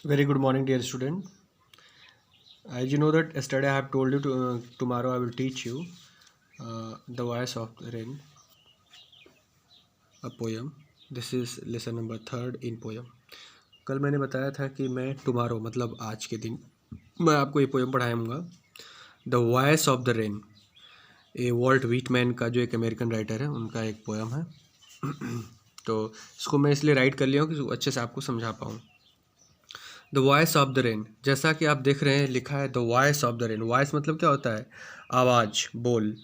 Very good morning, dear student. As you know that yesterday I have told you tomorrow I will teach you the voice of the rain, a poem. This is lesson number third in poem. कल मैंने बताया था कि मैं tomorrow मतलब आज के दिन मैं आपको ये पोएम पढ़ाऊँगा the voice of the rain. ये वॉल्ट व्हिटमैन का जो एक अमेरिकन राइटर है उनका एक पोएम है। तो इसको मैं इसलिए राइट कर लिया हूँ कि अच्छे से आपको समझा पाऊँ। The voice of the rain, जैसा कि आप देख रहे हैं लिखा है the voice of the rain. Voice मतलब क्या होता है? आवाज़, बोल।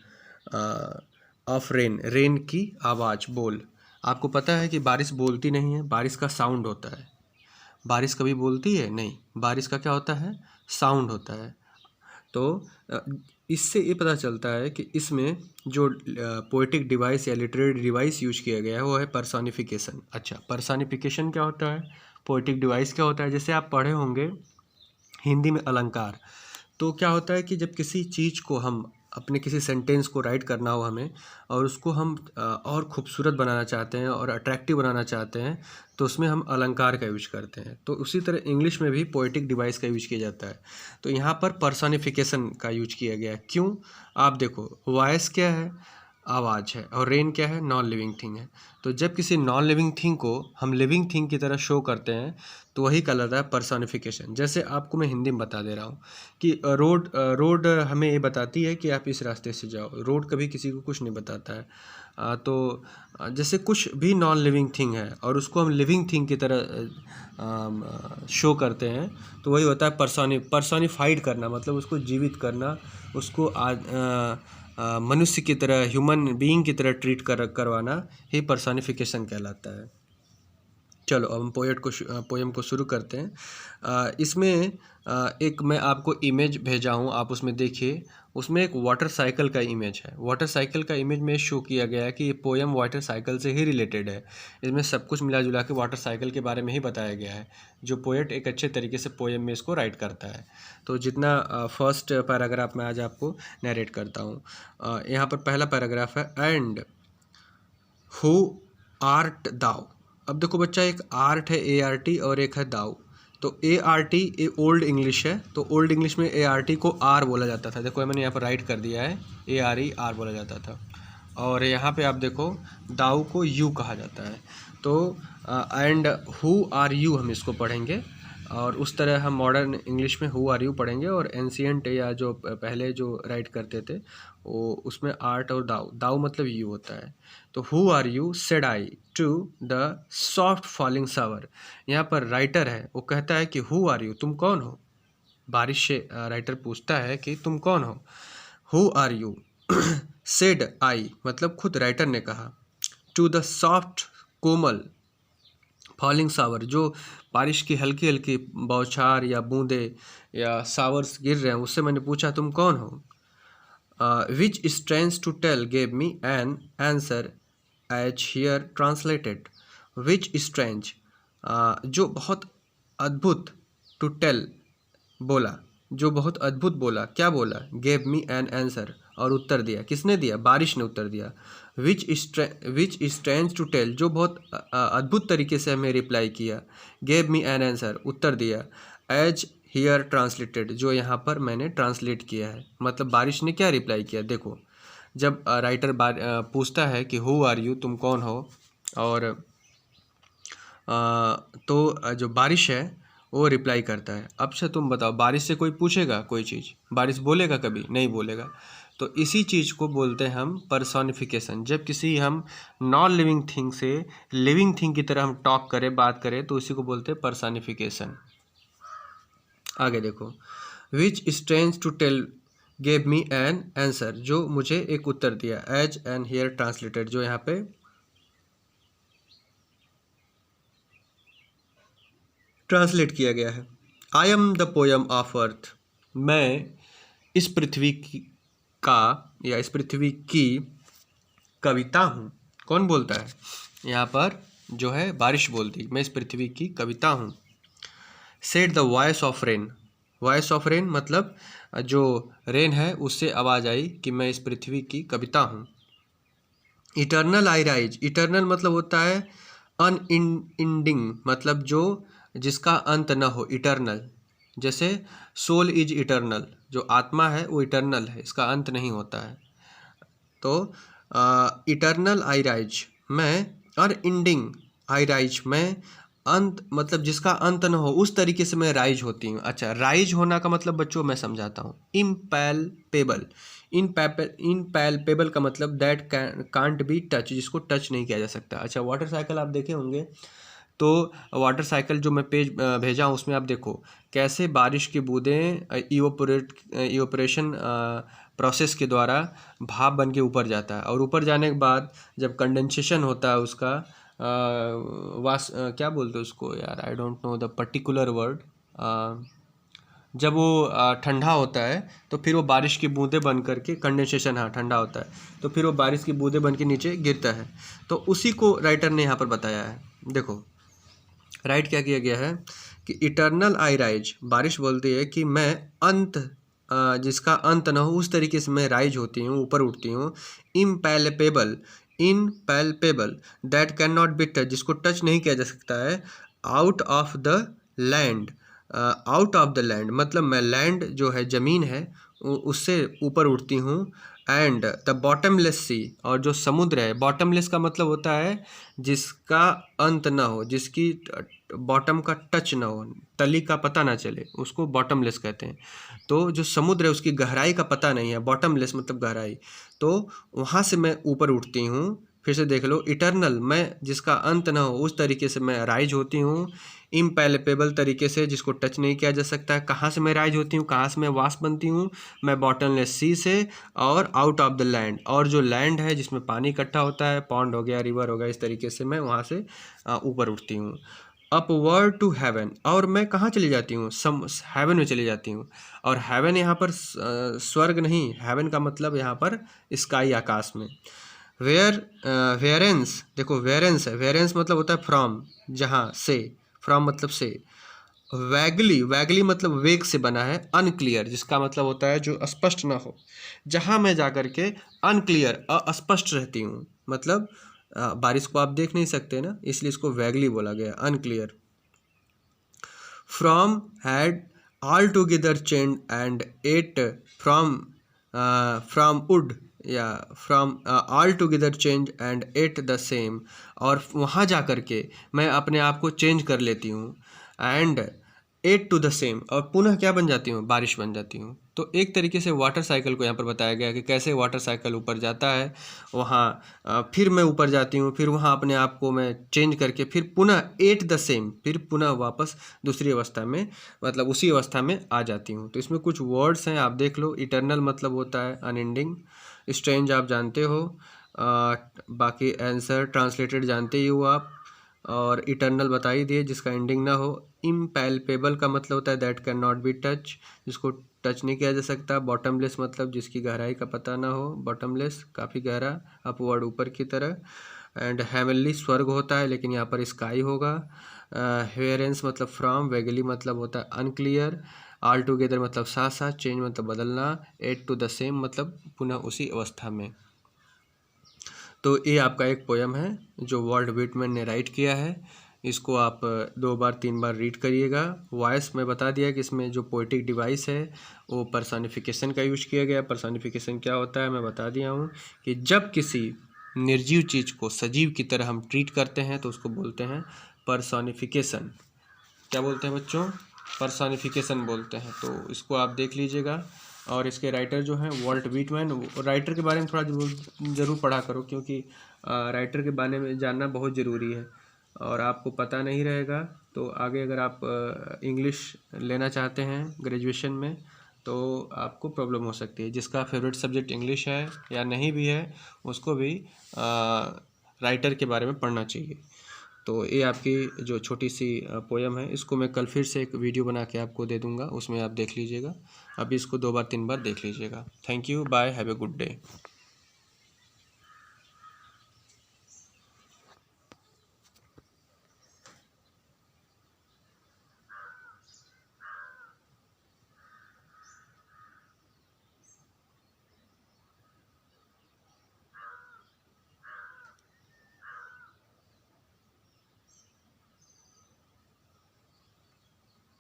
ऑफ रेन, रेन की आवाज़, बोल। आपको पता है कि बारिश बोलती नहीं है, बारिश का साउंड होता है। बारिश कभी बोलती है? नहीं, बारिश का क्या होता है? साउंड होता है। तो इससे ये पता चलता है कि इसमें जो पोएटिक डिवाइस या लिटरेरी डिवाइस यूज किया गया है वो है पर्सोनिफिकेशन। अच्छा, पर्सोनिफिकेशन क्या होता है? पोएटिक डिवाइस क्या होता है? जैसे आप पढ़े होंगे हिंदी में अलंकार। तो क्या होता है कि जब किसी चीज़ को हम अपने किसी सेंटेंस को राइट करना हो हमें और उसको हम और खूबसूरत बनाना चाहते हैं और अट्रैक्टिव बनाना चाहते हैं तो उसमें हम अलंकार का यूज करते हैं। तो उसी तरह इंग्लिश में भी पोएटिक डिवाइस का यूज किया जाता है। तो यहाँ पर पर्सोनिफिकेशन का यूज किया गया है। क्यों? आप देखो, वॉइस क्या है? आवाज़ है। और रेन क्या है? नॉन लिविंग थिंग है। तो जब किसी नॉन लिविंग थिंग को हम लिविंग थिंग की तरह शो करते हैं तो वही कहलाता है पर्सोनिफिकेशन। जैसे आपको मैं हिंदी में बता दे रहा हूँ कि रोड हमें ये बताती है कि आप इस रास्ते से जाओ। रोड कभी किसी को कुछ नहीं बताता है। जैसे कुछ भी नॉन लिविंग थिंग है और उसको हम लिविंग थिंग की तरह शो करते हैं तो वही होता है पर्सोनिफाइड करना, मतलब उसको जीवित करना, उसको मनुष्य की तरह, ह्यूमन बीइंग की तरह ट्रीट करवाना ही पर्सोनिफिकेशन कहलाता है। चलो अब हम पोएम को शुरू करते हैं। इसमें एक मैं आपको इमेज भेजा हूँ, आप उसमें देखिए। उसमें एक वाटर साइकिल का इमेज है। वाटर साइकिल का इमेज में शो किया गया है कि ये पोएम वाटर साइकिल से ही रिलेटेड है। इसमें सब कुछ मिला जुला के वाटर साइकिल के बारे में ही बताया गया है। जो पोएट एक अच्छे तरीके से पोएम में इसको राइट करता है। तो जितना फर्स्ट पैराग्राफ मैं आज आपको नरेट करता हूँ। यहाँ पर पहला पैराग्राफ है, एंड हु आर्ट दाउ। अब देखो बच्चा, एक आर्ट है ART और एक है दाउ। तो ART ये ओल्ड इंग्लिश है, तो ओल्ड इंग्लिश में ART को आर बोला जाता था। देखो मैंने यहाँ पर राइट कर दिया है, ARE आर बोला जाता था। और यहाँ पे आप देखो दाउ को यू कहा जाता है। तो एंड हु आर यू हम इसको पढ़ेंगे और उस तरह हम मॉडर्न इंग्लिश में हु आर यू पढ़ेंगे। और एंशियंट या जो पहले जो राइट करते थे वो उसमें आर्ट और दाउ, दाउ मतलब यू होता है। तो who are you said I to the soft falling shower. यहाँ पर राइटर है, वो कहता है कि हु आर यू, तुम कौन हो? बारिश से राइटर पूछता है कि तुम कौन हो? Who are you said I मतलब खुद राइटर ने कहा, टू द सॉफ्ट कोमल फॉलिंग शावर, जो बारिश की हल्की हल्की बौछार या बूंदे या शावर्स गिर रहे हैं, उससे मैंने पूछा तुम कौन हो? Which strange to tell gave me an answer as here translated. Which strange, जो बहुत अद्भुत, टू टेल बोला, जो बहुत अद्भुत बोला, क्या बोला? गेव मी एन आंसर, और उत्तर दिया। किसने दिया? बारिश ने उत्तर दिया। विच स्ट्रेंज टू टेल, जो बहुत अद्भुत तरीके से हमें रिप्लाई किया। गेव मी एन आंसर, उत्तर दिया। एज हियर ट्रांसलेटेड, जो यहाँ पर मैंने ट्रांसलेट किया है। मतलब बारिश ने क्या रिप्लाई किया? देखो, जब राइटर पूछता है कि हु आर यू, तुम कौन हो, और तो जो बारिश है वो रिप्लाई करता है। अब से तुम बताओ, बारिश से कोई पूछेगा कोई चीज़? बारिश बोलेगा कभी? नहीं बोलेगा। तो इसी चीज़ को बोलते हैं हम पर्सोनिफिकेशन। जब किसी हम नॉन लिविंग थिंग से लिविंग थिंग की तरह हम टॉक करें, बात करें, तो इसी को बोलते हैं पर्सोनिफिकेशन। आगे देखो, which strange to tell gave me an answer, जो मुझे एक उत्तर दिया। एज एन हियर ट्रांसलेटेड, जो यहाँ पे ट्रांसलेट किया गया है। I am the poem of earth, मैं इस पृथ्वी का या इस पृथ्वी की कविता हूँ। कौन बोलता है? यहाँ पर जो है बारिश बोलती, मैं इस पृथ्वी की कविता हूँ। Said the voice of rain, voice of rain मतलब जो रेन है उससे आवाज़ आई कि मैं इस पृथ्वी की कविता हूँ। इटर्नल आई राइज, इटर्नल मतलब होता है अनएंडिंग, मतलब जो जिसका अंत न हो, इटर्नल। जैसे सोल इज इटर्नल, जो आत्मा है वो इटर्नल है, इसका अंत नहीं होता है। तो इटर्नल आई राइज, मैं, और इंडिंग आई राइज, मैं, अंत मतलब जिसका अंत न हो, उस तरीके से मैं राइज होती हूँ। अच्छा, राइज होना का मतलब बच्चों मैं समझाता हूँ। इम्पैल्पेबल, इनपैल्पेबल का मतलब दैट कांट बी टच, जिसको टच नहीं किया जा सकता। अच्छा, वाटर साइकिल आप देखे होंगे, तो वाटर साइकिल जो मैं पेज भेजा हूँ उसमें आप देखो कैसे बारिश की बूंदें इवोपरेशन प्रोसेस के द्वारा भाप बन के ऊपर जाता है, और ऊपर जाने के बाद जब कंडेंसेशन होता है उसका क्या बोलते हैं उसको यार, I don't know the particular word. जब वो ठंडा होता है तो फिर वो बारिश की बूंदें बन करके, कंडेंसेशन, हाँ ठंडा होता है तो फिर वो बारिश की बूंदें बन के नीचे गिरता है। तो उसी को राइटर ने यहाँ पर बताया है। देखो राइट क्या किया गया है कि इटर्नल आई राइज, बारिश बोलती है कि मैं अंत, जिसका अंत न हो, उस तरीके से मैं राइज होती हूँ, ऊपर उठती हूँ। Impalpable, impalpable, that can not be touch, जिसको टच नहीं किया जा सकता है। Out of the land, out of the land मतलब मैं लैंड जो है ज़मीन है उससे ऊपर उठती हूँ। एंड द बॉटमलेस सी, और जो समुद्र है, बॉटमलेस का मतलब होता है जिसका अंत ना हो, जिसकी बॉटम का टच ना हो, तली का पता ना चले, उसको बॉटमलेस कहते हैं। तो जो समुद्र है उसकी गहराई का पता नहीं है, बॉटमलेस मतलब गहराई, तो वहाँ से मैं ऊपर उठती हूँ। फिर से देख लो, इटर्नल, मैं जिसका अंत ना हो, उस तरीके से मैं राइज होती हूँ। इम्पैल्पेबल तरीके से, जिसको टच नहीं किया जा सकता है। कहाँ से मैं राइज होती हूँ, कहाँ से मैं वाष्प बनती हूँ, मैं बॉटमलेस सी से, और आउट ऑफ द लैंड, और जो लैंड है जिसमें पानी इकट्ठा होता है, पॉन्ड हो गया, रिवर हो गया, इस तरीके से मैं वहाँ से ऊपर उठती हूँ। अपवर्ड टू हेवन, और मैं कहाँ चली जाती हूँ, हेवन में चली जाती हूँ। और हेवन यहाँ पर स्वर्ग नहीं, हेवन का मतलब यहाँ पर स्काई, आकाश में। वेरेंस, देखो वेरेंस है, वेरेंस मतलब होता है फ्रॉम, जहाँ से, फ्रॉम मतलब से। वैगली, वैगली मतलब वेग से बना है। अनक्लियर, जिसका मतलब होता है जो स्पष्ट ना हो, जहाँ मैं जाकर के अनक्लियर, अस्पष्ट रहती हूँ, मतलब बारिश को आप देख नहीं सकते ना, इसलिए इसको वैगली बोला गया, unclear. From head all together change and at from wood, या from all together change and at the same, और वहाँ जा कर के मैं अपने आप को चेंज कर लेती हूँ। And at to the same, और पुनः क्या बन जाती हूँ, बारिश बन जाती हूँ। तो एक तरीके से वाटर साइकिल को यहाँ पर बताया गया कि कैसे वाटर साइकिल ऊपर जाता है, वहाँ फिर मैं ऊपर जाती हूँ, फिर वहाँ अपने आप को मैं चेंज करके फिर पुनः एट द सेम, फिर पुनः वापस दूसरी अवस्था में, मतलब उसी अवस्था में आ जाती हूँ। तो इसमें कुछ वर्ड्स हैं, आप देख लो। इटर्नल मतलब होता है अनएंडिंग, स्ट्रेंज आप जानते हो, बाकी आंसर ट्रांसलेटेड जानते ही हो आप, और इटर्नल बता ही दिए, जिसका एंडिंग ना हो। इम्पैल्पेबल का मतलब होता है that can not be touch, जिसको टच नहीं किया जा सकता। बॉटमलेस मतलब जिसकी गहराई का पता ना हो, बॉटमलेस काफ़ी गहरा, अपवर्ड ऊपर की तरह। एंड हेवनली स्वर्ग होता है, लेकिन यहाँ पर स्काई होगा। हेरेंस मतलब फ्रॉम, वेगली मतलब होता है अनक्लियर, ऑल टुगेदर मतलब साथ साथ, चेंज मतलब बदलना, एट टू द सेम मतलब पुनः उसी अवस्था में। तो ये आपका एक पोयम है जो वॉल्ट व्हिटमैन ने राइट किया है। इसको आप 2 बार 3 बार रीड करिएगा। वॉइस में बता दिया कि इसमें जो पोएटिक डिवाइस है वो पर्सोनिफिकेशन का यूज किया गया। पर्सोनिफिकेशन क्या होता है मैं बता दिया हूँ कि जब किसी निर्जीव चीज़ को सजीव की तरह हम ट्रीट करते हैं तो उसको बोलते हैं पर्सोनिफिकेशन। क्या बोलते हैं बच्चों? पर्सोनिफिकेशन बोलते हैं। तो इसको आप देख लीजिएगा। और इसके राइटर जो हैं वॉल्ट व्हिटमैन, राइटर के बारे में थोड़ा ज़रूर पढ़ा करो, क्योंकि राइटर के बारे में जानना बहुत ज़रूरी है। और आपको पता नहीं रहेगा तो आगे अगर आप इंग्लिश लेना चाहते हैं ग्रेजुएशन में तो आपको प्रॉब्लम हो सकती है। जिसका फेवरेट सब्जेक्ट इंग्लिश है या नहीं भी है उसको भी राइटर के बारे में पढ़ना चाहिए। तो ये आपकी जो छोटी सी पोयम है इसको मैं कल फिर से एक वीडियो बना के आपको दे दूँगा, उसमें आप देख लीजिएगा। अभी इसको 2 बार 3 बार देख लीजिएगा। Thank you, bye, have a good day.